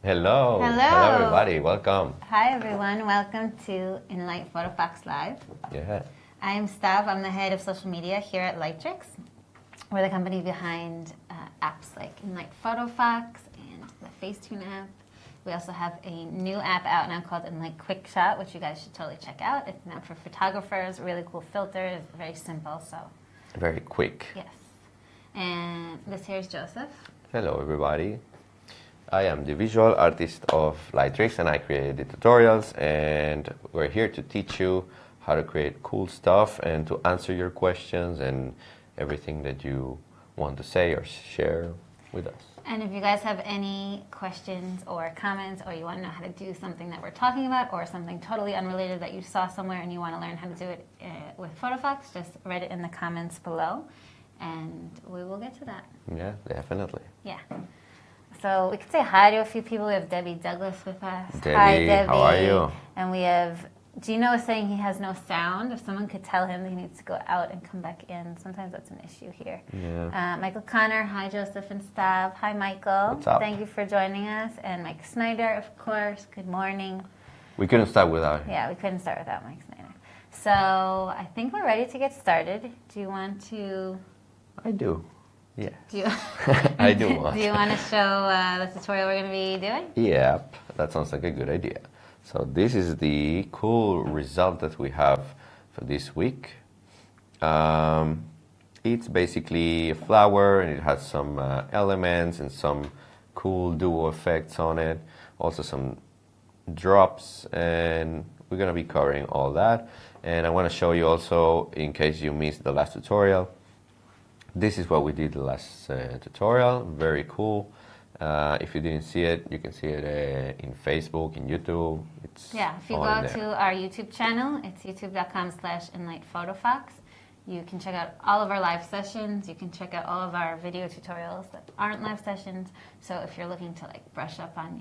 Hello. Hello. Hello, everybody. Welcome. Hi, everyone. Welcome to Enlight Photofox Live. Yeah. I'm Stav. I'm the head of social media here at Lightrix. We're the company behind apps like Enlight Photofox and the Facetune app. We also have a new app out now called Enlight Quick Shot, which you guys should totally check out. It's an app for photographers, really cool filters, very simple. So Very quick. yes. And this here is Joseph. Hello, everybody. I am the visual artist of Lightrix, and I create the tutorials, and we're here to teach you how to create cool stuff and to answer your questions and everything that you want to say or share with us. And if you guys have any questions or comments, or you want to know how to do something that we're talking about, or something totally unrelated that you saw somewhere and you want to learn how to do it with Photofox, just write it in the comments below, and we will get to that. Yeah, definitely. Yeah. So we could say hi to a few people. We have Debbie Douglas with us. Debbie, Hi, Debbie. how are you? And we have Gino is saying he has no sound. If someone could tell him he needs to go out and come back in, sometimes that's an issue here. Yeah. Michael Connor, hi Joseph and Stav. Hi Michael. What's up? Thank you for joining us. And Mike Snyder, of course. Good morning. We couldn't start without him. Yeah, we couldn't start without Mike Snyder. So I think we're ready to get started. Do you want to? I do. Yeah. Do you, I do want. do you want to show the tutorial we're going to be doing? Yep, that sounds like a good idea. So this is the cool result that we have for this week. It's basically a flower, and it has some elements and some cool duo effects on it. Also some drops, and we're going to be covering all that. And I want to show you also, in case you missed the last tutorial, this is what we did the last tutorial. Very cool. If you didn't see it, you can see it in Facebook, in YouTube. It's Yeah, if you all go in there. to our YouTube channel, it's youtube.com/enlightphotofox. You can check out all of our live sessions. You can check out all of our video tutorials that aren't live sessions. So if you're looking to like brush up on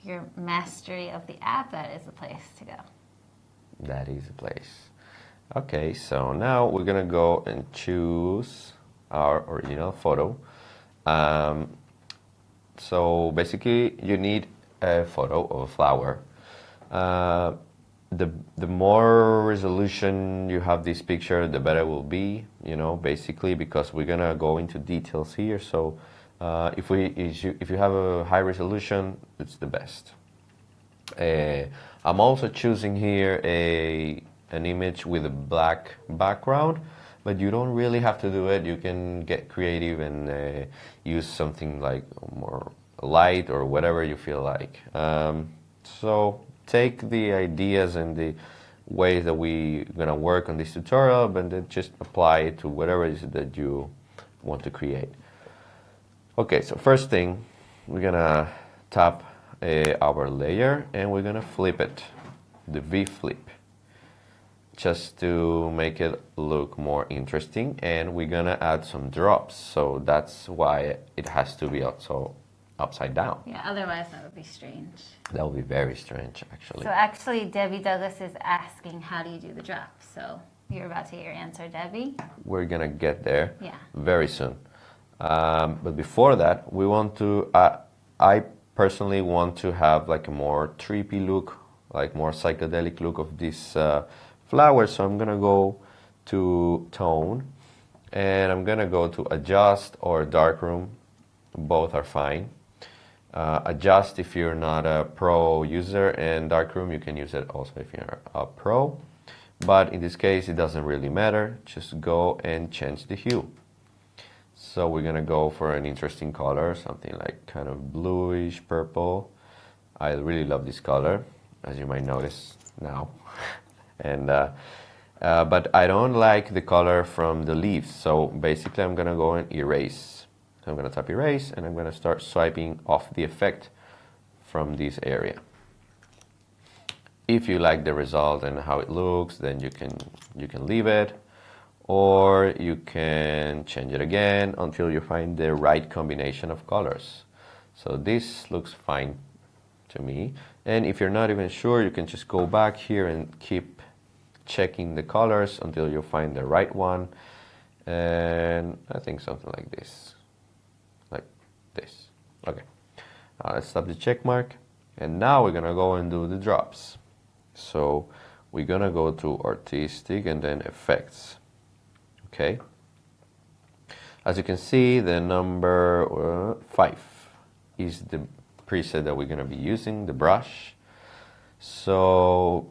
your mastery of the app, that is the place to go. That is the place. Okay, so now we're gonna go and choose our original photo. So basically, you need a photo of a flower. The more resolution you have this picture, the better it will be. You know, basically, because we're gonna go into details here. So if you have a high resolution, it's the best. I'm also choosing here an image with a black background, but you don't really have to do it. You can get creative and use something like more light or whatever you feel like. So take the ideas and the ways that we're gonna work on this tutorial, but then just apply it to whatever it is that you want to create. Okay, so first thing, we're gonna tap our layer, and we're gonna flip it, the V flip, just to make it look more interesting. And we're gonna add some drops, so that's why it has to be also upside down. Yeah, otherwise that would be strange. That would be very strange, actually. So actually, Debbie Douglas is asking, how do you do the drop? So you're about to get your answer, Debbie. We're gonna get there Yeah. very soon. But before that, we want to, I personally want to have like a more trippy look, like more psychedelic look of this flower. So I'm gonna go to tone, and I'm gonna go to adjust or darkroom. Both are fine. Adjust if you're not a pro user, and darkroom you can use it also if you're a pro. But in this case, it doesn't really matter. Just go and change the hue. So we're gonna go for an interesting color, something like kind of bluish purple. I really love this color, as you might notice now. And but I don't like the color from the leaves. So basically, I'm gonna go and erase. So I'm gonna tap erase, and I'm gonna start swiping off the effect from this area. If you like the result and how it looks, then you can leave it, or you can change it again until you find the right combination of colors. So this looks fine to me. And if you're not even sure, you can just go back here and keep checking the colors until you find the right one. And I think something like this. Okay. let's tap the check mark. And now we're gonna go and do the drops. So we're gonna go to artistic and then effects. Okay. As you can see, the number 5 is the preset that we're gonna be using, the brush. So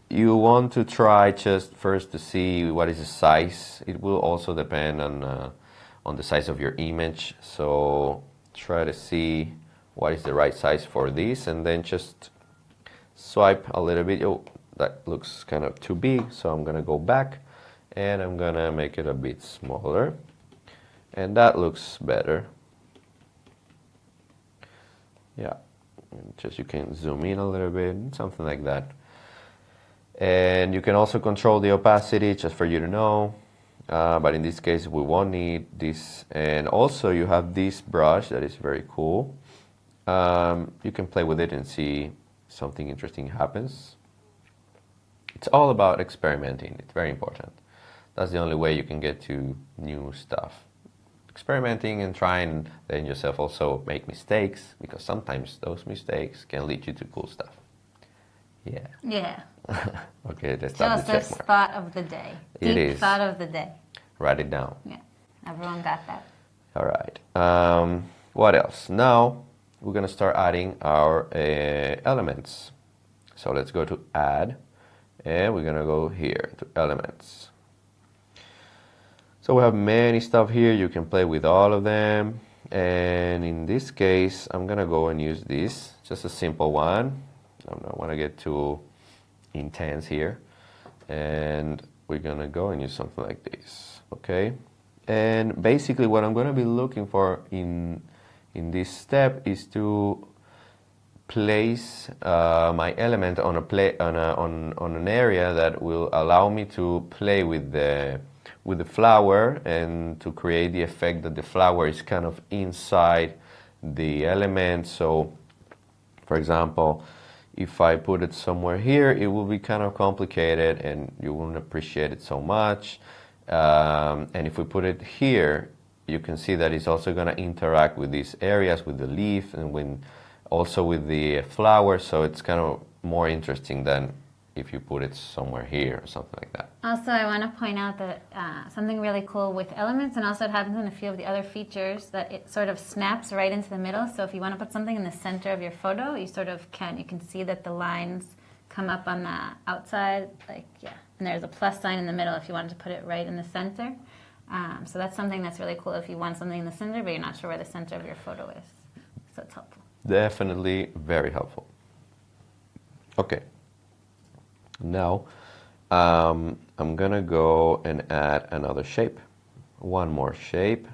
you want to try just first to see what is the size. It will also depend on the size of your image. So try to see what is the right size for this, and then just swipe a little bit. Oh, that looks kind of too big, so I'm gonna go back and I'm gonna make it a bit smaller, and that looks better. Yeah, just you can zoom in a little bit, something like that. And you can also control the opacity, just for you to know. But in this case, we won't need this. And also you have this brush that is very cool. You can play with it and see something interesting happens. It's all about experimenting. It's very important. That's the only way you can get to new stuff. Experimenting and trying, then yourself also make mistakes, because sometimes those mistakes can lead you to cool stuff. Yeah. Yeah. Okay, let's start the check Joseph's mark. thought of the day. It Deep is. thought of the day. Write it down. Yeah. Everyone got that. All right. What else? Now we're gonna start adding our elements. So let's go to add, and we're gonna go here to elements. So we have many stuff here. You can play with all of them. And in this case, I'm gonna go and use this, just a simple one. I don't want to get too intense here. And we're gonna go and use something like this, okay? And basically what I'm gonna be looking for in this step is to place my element on an area that will allow me to play with the flower and to create the effect that the flower is kind of inside the element. So, for example, if I put it somewhere here, it will be kind of complicated and you won't appreciate it so much. And if we put it here, you can see that it's also going to interact with these areas, with the leaf, and also with the flower. So it's kind of more interesting than if you put it somewhere here or something like that. Also, I want to point out that something really cool with elements, and also it happens in a few of the other features, that it sort of snaps right into the middle. So if you want to put something in the center of your photo, you sort of can. You can see that the lines come up on the outside, like, yeah. And there's a plus sign in the middle if you wanted to put it right in the center. So that's something that's really cool if you want something in the center, but you're not sure where the center of your photo is. So it's helpful. Definitely very helpful. Okay. Now, I'm gonna go and add another shape. One more shape.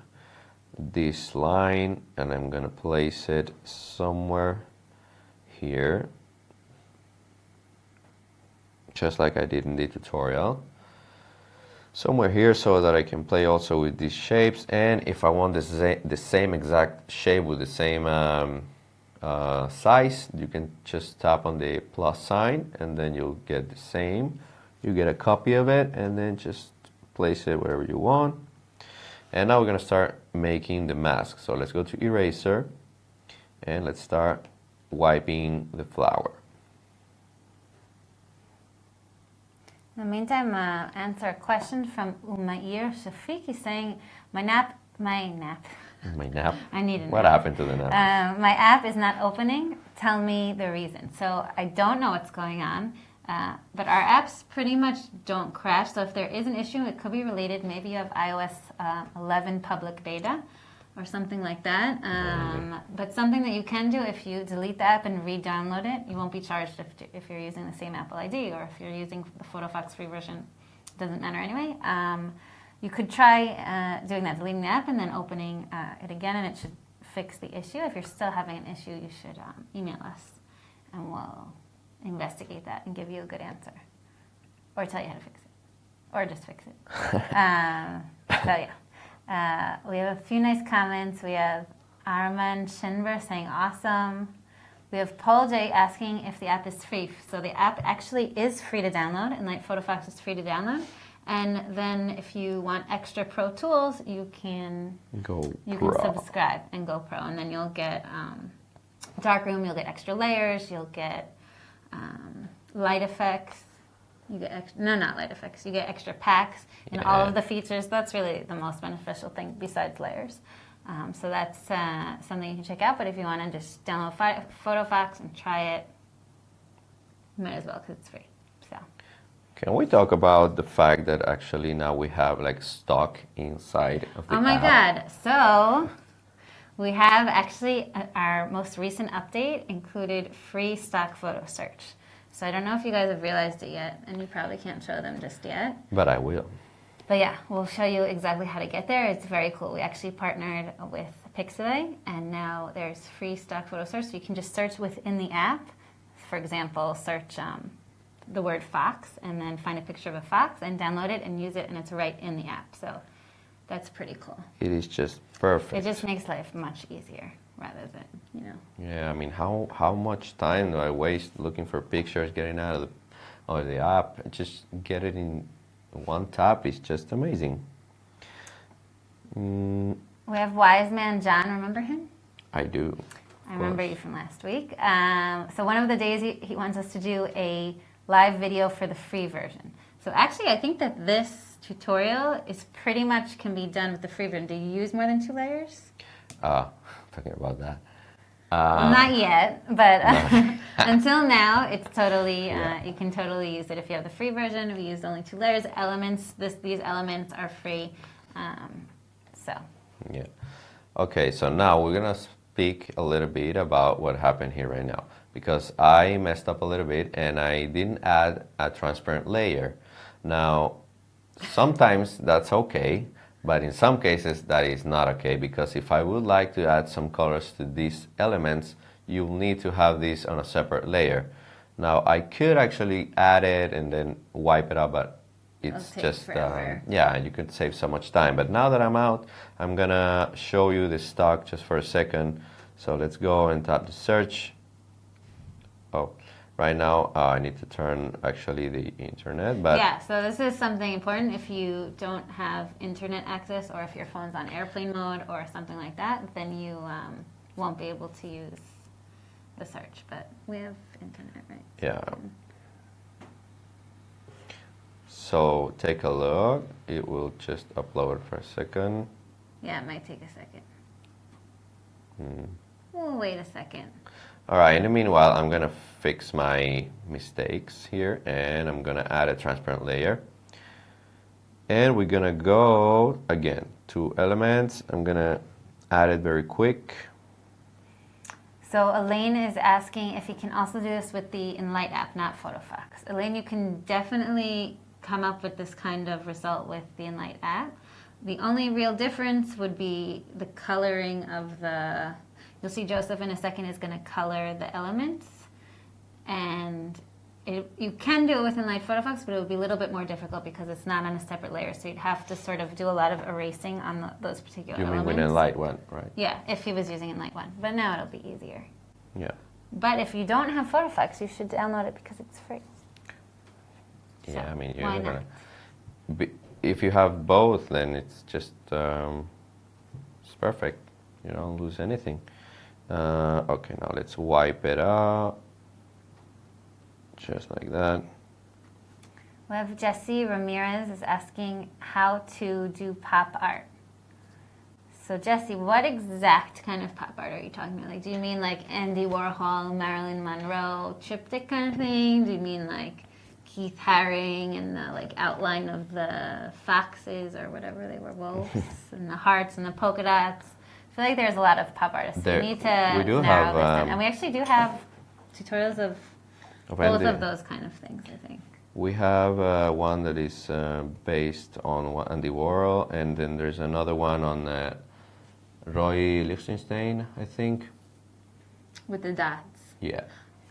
This line, and I'm gonna place it somewhere here. Just like I did in the tutorial. Somewhere here so that I can play also with these shapes. And if I want the same exact shape with the same size, you can just tap on the plus sign and then you'll get the same. You get a copy of it and then just place it wherever you want. And now we're going to start making the mask. So let's go to eraser and let's start wiping the flower. In the meantime, answer a question from Umair Shafiq. He's saying, my nap. My nap? I need a nap. What happened to the nap? My app is not opening. Tell me the reason. So I don't know what's going on, but our apps pretty much don't crash. So if there is an issue, it could be related. Maybe you have iOS 11 public beta or something like that. But something that you can do, if you delete the app and re-download it, you won't be charged if you're using the same Apple ID, or if you're using the Photofox free version. It doesn't matter anyway. You could try doing that, deleting the app and then opening it again, and it should fix the issue. If you're still having an issue, you should email us, and we'll investigate that and give you a good answer, or tell you how to fix it, or just fix it. So yeah, we have a few nice comments. We have Arman Shinber saying awesome. We have Paul J asking if the app is free. So the app actually is free to download, and Light Photofox is free to download. And then if you want extra pro tools, you can subscribe and go pro, and then you'll get darkroom, you'll get extra layers, you'll get light effects. You get not light effects. You get extra packs and all of the features. That's really the most beneficial thing besides layers. So that's something you can check out. But if you want to just download Photofox and try it, you might as well because it's free. So. Can we talk about the fact that actually now we have like stock inside of the Oh my app? God! So we have actually our most recent update included free stock photo search. So I don't know if you guys have realized it yet, and you probably can't show them just yet. But I will. But yeah, we'll show you exactly how to get there. It's very cool. We actually partnered with Pixabay, and now there's free stock photo search. So you can just search within the app. For example, search the word fox, and then find a picture of a fox, and download it and use it, and it's right in the app. So that's pretty cool. It is just perfect. It just makes life much easier rather than, you know. Yeah, I mean, how much time do I waste looking for pictures, getting out of the app? Just get it in one tap is just amazing. We have Wise Man John, remember him? I do. I remember you from last week. So one of the days he wants us to do a live video for the free version. So actually, I think that this tutorial is pretty much can be done with the free version. Do you use more than 2 layers? Talking about that. Well, not yet, but until now, it's totally, you can totally use it if you have the free version. We used only 2 layers. Elements, these elements are free. So. Yeah. Okay, so now we're going to speak a little bit about what happened here right now. Because I messed up a little bit and I didn't add a transparent layer. Now, sometimes that's okay. But in some cases, that is not okay, because if I would like to add some colors to these elements, you'll need to have this on a separate layer. Now, I could actually add it and then wipe it out, but it's just, yeah, you could save so much time. But now that I'm out, I'm gonna show you the stock just for a second. So let's go and tap the search. Oh. Right now, I need to turn actually the internet, but yeah. So this is something important. If you don't have internet access, or if your phone's on airplane mode or something like that, then you won't be able to use the search. But we have internet, right? Yeah. So take a look. It will just upload for a second. Yeah, it might take a second. We'll wait a second. All right, in the meanwhile, I'm gonna fix my mistakes here, and I'm gonna add a transparent layer. And we're gonna go, again, to elements. I'm gonna add it very quick. So Elaine is asking if you can also do this with the Enlight app, not Photofox. Elaine, you can definitely come up with this kind of result with the Enlight app. The only real difference would be the coloring of the... You'll see Joseph in a second is going to color the elements, and you can do it with Enlight Photofox, but it would be a little bit more difficult because it's not on a separate layer, so you'd have to sort of do a lot of erasing on those particular elements. You mean with Enlight one, right? Yeah, if he was using Enlight one, but now it'll be easier. Yeah. But if you don't have Photofox, you should download it because it's free. Yeah, So, I mean, why not? If you have both, then it's just it's perfect. You don't lose anything. Okay, now let's wipe it out. Just like that. We have Jesse Ramirez is asking how to do pop art. So Jesse, what exact kind of pop art are you talking about? Like, do you mean like Andy Warhol, Marilyn Monroe, triptych kind of thing? Do you mean like Keith Haring and the like outline of the foxes or whatever they were, wolves, and the hearts and the polka dots? I feel like there's a lot of pop artists. We need to narrow this down. And we actually do have tutorials of both of those kind of things, I think. We have one that is based on Andy Warhol, and then there's another one on Roy Lichtenstein, I think. With the dots. Yeah.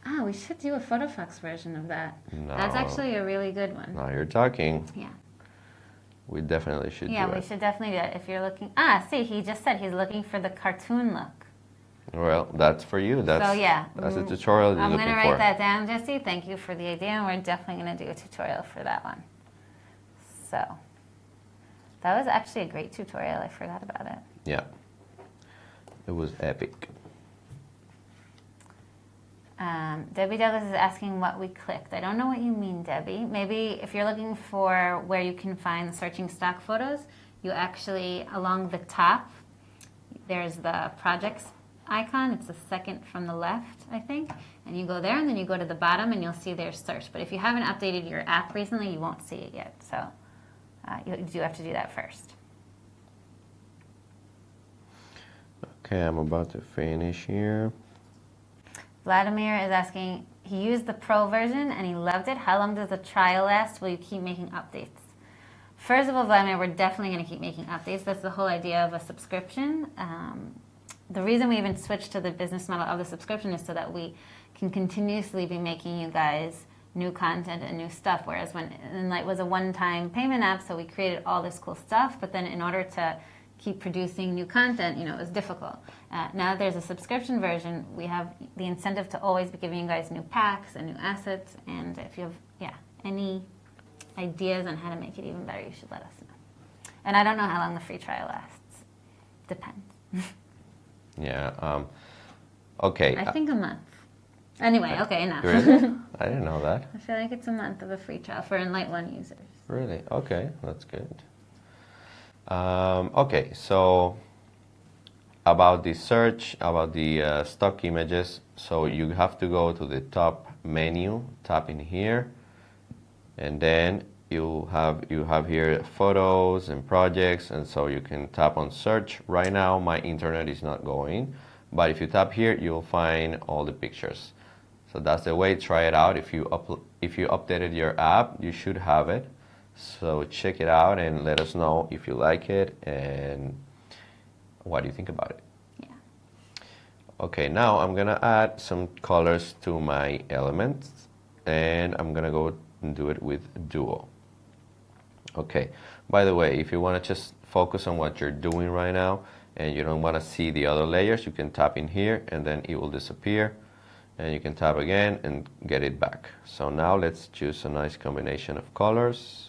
Ah, we should do a Photofox version of that. No. That's actually a really good one. Now you're talking. Yeah. We definitely should do it. Yeah, we should definitely do it. If you're looking... see, he just said he's looking for the cartoon look. Well, that's for you. That's a tutorial you're I'm looking going for. to write that down, Jesse. Thank you for the idea, and we're definitely going to do a tutorial for that one. So, that was actually a great tutorial. I forgot about it. Yeah. It was epic. Debbie Douglas is asking what we clicked. I don't know what you mean, Debbie. Maybe if you're looking for where you can find searching stock photos, you actually, along the top, there's the projects icon. It's the second from the left, I think. And you go there, and then you go to the bottom, and you'll see there's search. But if you haven't updated your app recently, you won't see it yet. So you do have to do that first. Okay, I'm about to finish here. Vladimir is asking, he used the pro version and he loved it. How long does the trial last? Will you keep making updates? First of all, Vladimir, we're definitely going to keep making updates. That's the whole idea of a subscription. The reason we even switched to the business model of the subscription is so that we can continuously be making you guys new content and new stuff. Whereas when Enlight was a one-time payment app, so we created all this cool stuff, but then in order to keep producing new content, it was difficult. Now there's a subscription version. We have the incentive to always be giving you guys new packs and new assets. And if you have, any ideas on how to make it even better, you should let us know. And I don't know how long the free trial lasts. Depends. Yeah. Okay. I think a month. Anyway, okay, enough. Really? I didn't know that. I feel like it's a month of a free trial for Enlight One users. Really? Okay, that's good. Okay, so about the search, about the stock images, so you have to go to the top menu, tap in here, and then you have here photos and projects, and so you can tap on search. Right now my internet is not going, but if you tap here you'll find all the pictures. So that's the way. Try it out. If you updated your app, you should have it. So check it out and let us know if you like it and what do you think about it. Yeah. Okay, now I'm gonna add some colors to my elements, and I'm gonna go and do it with Duo. Okay, by the way, if you want to just focus on what you're doing right now and you don't want to see the other layers, you can tap in here and then it will disappear, and you can tap again and get it back. So now let's choose a nice combination of colors,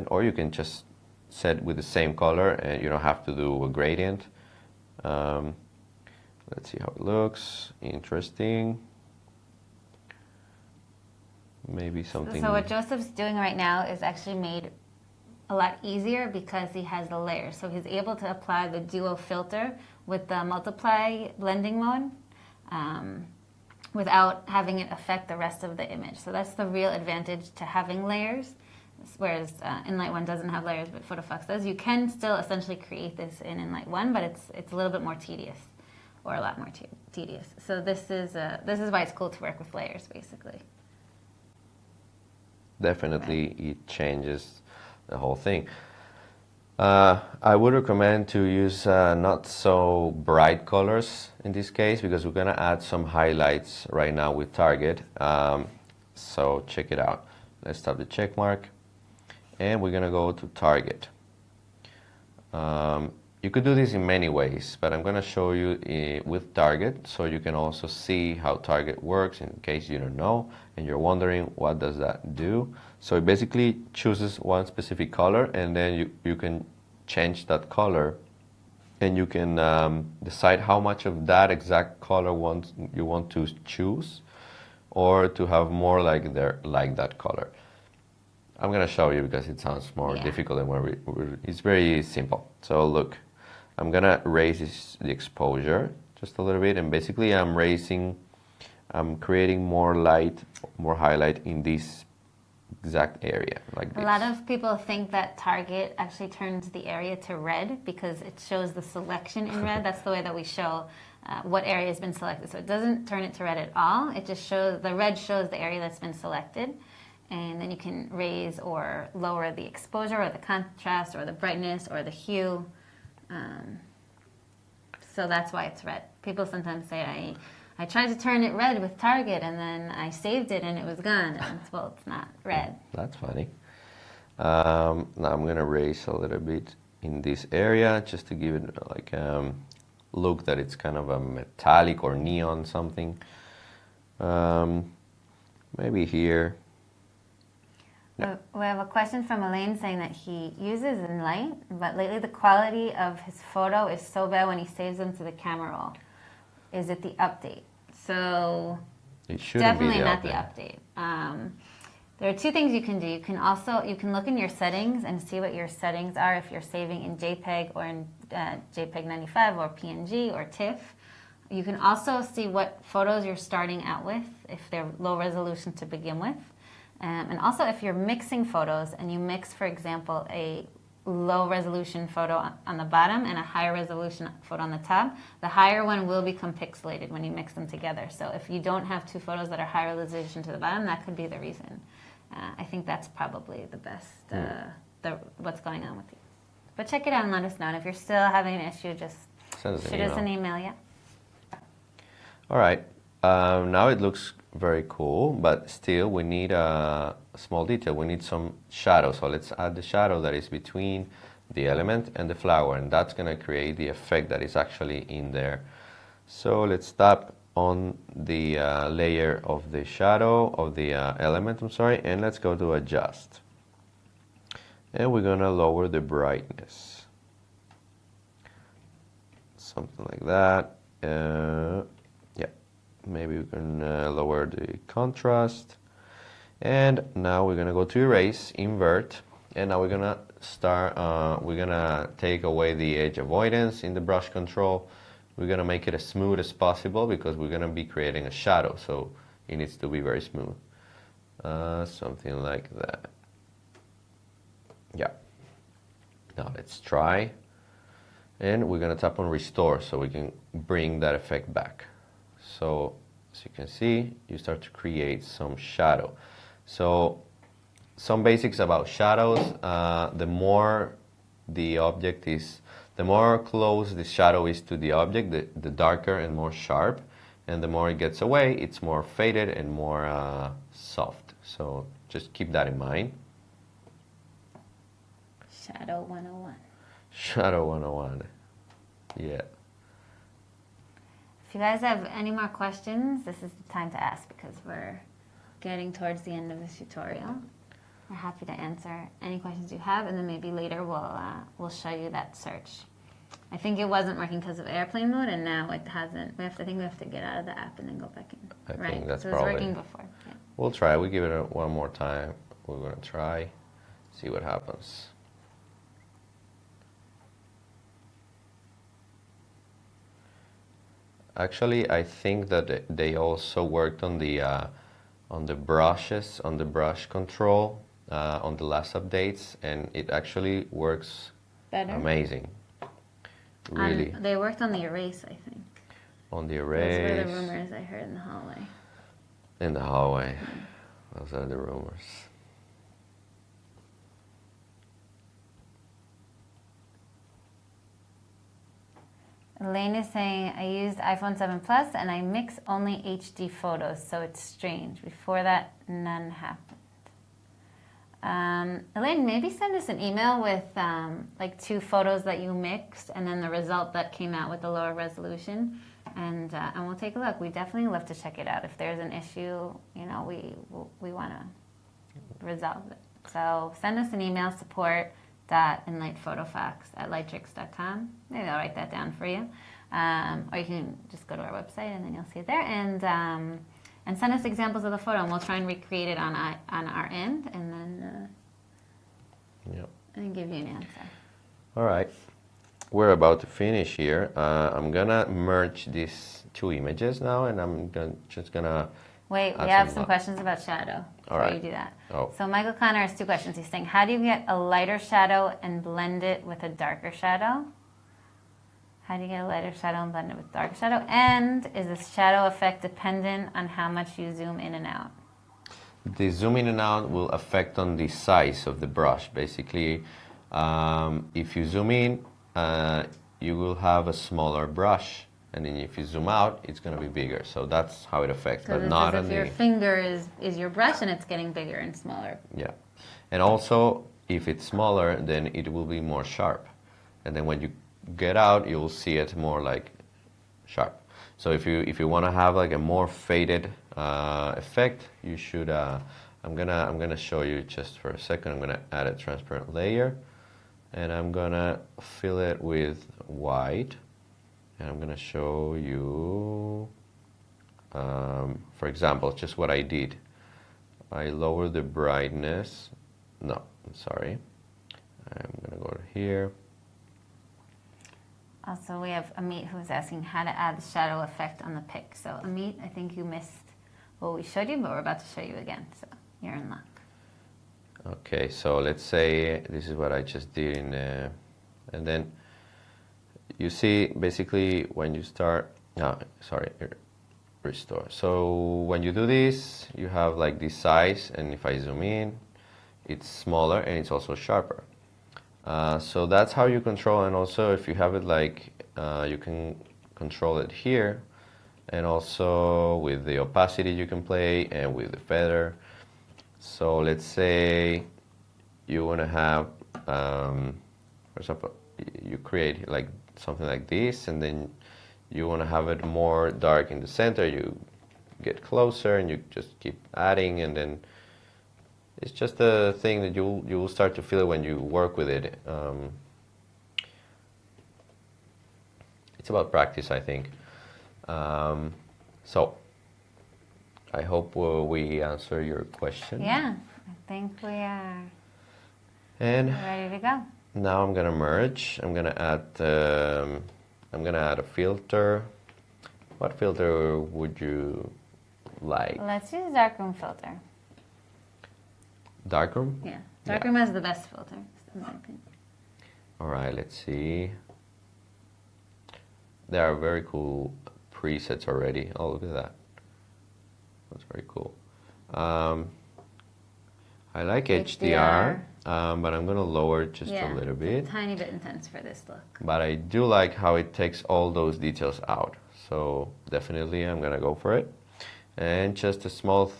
or you can just set with the same color and you don't have to do a gradient. Let's see how it looks. Interesting. Maybe something. So what Joseph's doing right now is actually made a lot easier because he has the layers. So he's able to apply the duo filter with the multiply blending mode without having it affect the rest of the image. So that's the real advantage to having layers, whereas Enlight One doesn't have layers, but Photofox does. You can still essentially create this in Enlight One, but it's a little bit more tedious, or a lot more tedious. So this is why it's cool to work with layers, basically. Definitely, it changes the whole thing. I would recommend to use not so bright colors in this case, because we're gonna add some highlights right now with Target. So check it out. Let's tap the check mark and we're gonna go to Target. You could do this in many ways, but I'm gonna show you with Target so you can also see how Target works in case you don't know and you're wondering what does that do. So it basically chooses one specific color, and then you can change that color, and you can decide how much of that exact color you want to choose, or to have more like that color. I'm gonna show you because it sounds more difficult than it's very simple. So look, I'm gonna raise the exposure just a little bit, and basically I'm creating more light, more highlight in this exact area, like this. A lot of people think that Target actually turns the area to red because it shows the selection in red. That's the way that we show what area has been selected. So it doesn't turn it to red at all. It just shows, the red shows the area that's been selected. And then you can raise or lower the exposure or the contrast or the brightness or the hue. So that's why it's red. People sometimes say, I tried to turn it red with Target and then I saved it and it was gone. And well, it's not red. That's funny. Now I'm gonna raise a little bit in this area just to give it like look that it's kind of a metallic or neon something. Maybe here. No. We have a question from Elaine saying that he uses Enlight, but lately the quality of his photo is so bad when he saves them to the camera roll. Is it the update? So It shouldn't definitely be the not the update. update. There are two things you can do. You can look in your settings and see what your settings are if you're saving in JPEG or in JPEG 95 or PNG or TIFF. You can also see what photos you're starting out with if they're low resolution to begin with. And also if you're mixing photos and you mix, for example, a low resolution photo on the bottom and a higher resolution photo on the top, the higher one will become pixelated when you mix them together. So if you don't have two photos that are high resolution to the bottom, that could be the reason. I think that's probably the best, what's going on with you. But check it out and let us know. And if you're still having an issue, just shoot us an email. Yeah. All right. Now it looks very cool, but still we need a small detail. We need some shadow. So let's add the shadow that is between the element and the flower, and that's going to create the effect that is actually in there. So let's tap on the layer of the shadow of the element, and let's go to adjust. And we're going to lower the brightness. Something like that. Yeah, maybe we can lower the contrast. And now we're going to go to erase, invert, and now we're going to start, we're going to take away the edge avoidance in the brush control. We're going to make it as smooth as possible because we're going to be creating a shadow, so it needs to be very smooth. Something like that. Yeah. Now let's try. And we're going to tap on restore so we can bring that effect back. So as you can see, you start to create some shadow. So some basics about shadows, the more the object is, the more close the shadow is to the object, the darker and more sharp, and the more it gets away, it's more faded and more soft. So just keep that in mind. Shadow 101. Shadow 101. Yeah. If you guys have any more questions, this is the time to ask because we're getting towards the end of this tutorial. We're happy to answer any questions you have, and then maybe later we'll show you that search. I think it wasn't working because of airplane mode, and now it hasn't. I think we have to get out of the app and then go back in. I think that's so probably. It was working before. Yeah. We'll try. We give it one more time. We're gonna try, see what happens. Actually, I think that they also worked on the brushes, on the brush control, on the last updates, and it actually works better. Amazing. Really. They worked on the erase, I think. On the erase. Those were the rumors I heard in the hallway. In the hallway. Those are the rumors. Elaine is saying, I used iPhone 7 Plus and I mix only HD photos, so it's strange. Before that, none happened. Elaine, maybe send us an email with like 2 photos that you mixed and then the result that came out with the lower resolution, and we'll take a look. We definitely love to check it out. If there's an issue, you know, we want to resolve it. So send us an email, support.enlightphotofox@lightricks.com. Maybe I'll write that down for you. Or you can just go to our website and then you'll see it there. And send us examples of the photo, and we'll try and recreate it on our end, and then and give you an answer. All right, we're about to finish here. I'm gonna merge these 2 images now, and I'm just gonna. Wait, we have some questions about shadow before right. you do that. Oh. So Michael Connor has 2 questions. He's saying, how do you get a lighter shadow and blend it with a darker shadow? How do you get a lighter shadow and blend it with darker shadow? And is this shadow effect dependent on how much you zoom in and out? The zoom in and out will affect on the size of the brush. Basically, if you zoom in, you will have a smaller brush, and then if you zoom out, it's going to be bigger. So that's how it affects, So but not on your finger is your brush, and it's getting bigger and smaller. Yeah, and also if it's smaller, then it will be more sharp, and then when you get out, you'll see it more like sharp. So if you want to have like a more faded effect, you should. I'm gonna show you just for a second. I'm gonna add a transparent layer, and I'm gonna fill it with white, and I'm gonna show you For example, just what I did. I lower the brightness. No, I'm sorry. I'm gonna go to here. Also, we have Amit who's asking how to add the shadow effect on the pic. So Amit, I think you missed what we showed you, but we're about to show you again. So you're in luck. Okay, so let's say this is what I just did and then you see basically when you start, no, sorry, restore. So when you do this, you have like this size, and if I zoom in, it's smaller and it's also sharper. So that's how you control, and also if you have it like, you can control it here, and also with the opacity you can play, and with the feather. So let's say you want to have, for example, you create like something like this, and then you want to have it more dark in the center. You get closer and you just keep adding, and then it's just a thing that you will start to feel when you work with it. It's about practice, I think. So I hope we answer your question. Yeah, I think we are And ready to go. now I'm gonna merge. I'm gonna add a filter. What filter would you like? Let's use darkroom filter. Darkroom? Yeah, darkroom has the best filter, in my opinion. All right, let's see. There are very cool presets already. Oh, look at that. That's very cool. I like HDR, but I'm gonna lower it just a little bit. It's a tiny bit intense for this look. But I do like how it takes all those details out. So definitely I'm gonna go for it. And just a small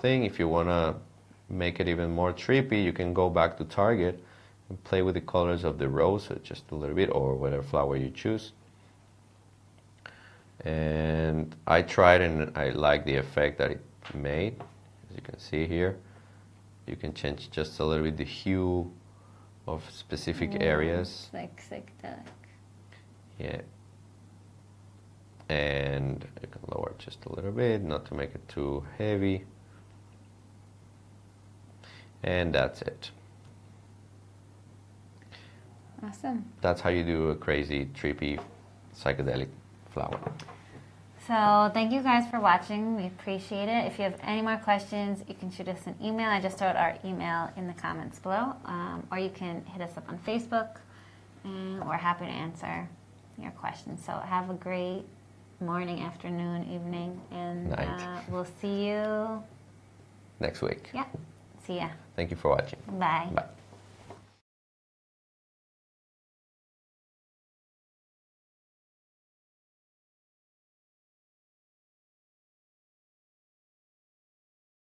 thing, if you wanna make it even more trippy, you can go back to Target and play with the colors of the rose just a little bit, or whatever flower you choose. And I tried and I like the effect that it made. As you can see here, you can change just a little bit the hue of specific areas. Like psychedelic. Yeah. And you can lower it just a little bit, not to make it too heavy. And that's it. Awesome. That's how you do a crazy, trippy, psychedelic flower. So thank you guys for watching. We appreciate it. If you have any more questions, you can shoot us an email. I just wrote our email in the comments below. Or you can hit us up on Facebook, and we're happy to answer your questions. So have a great morning, afternoon, evening, and Night. we'll see you Next week. Yeah. See ya. Thank you for watching. Bye. Bye.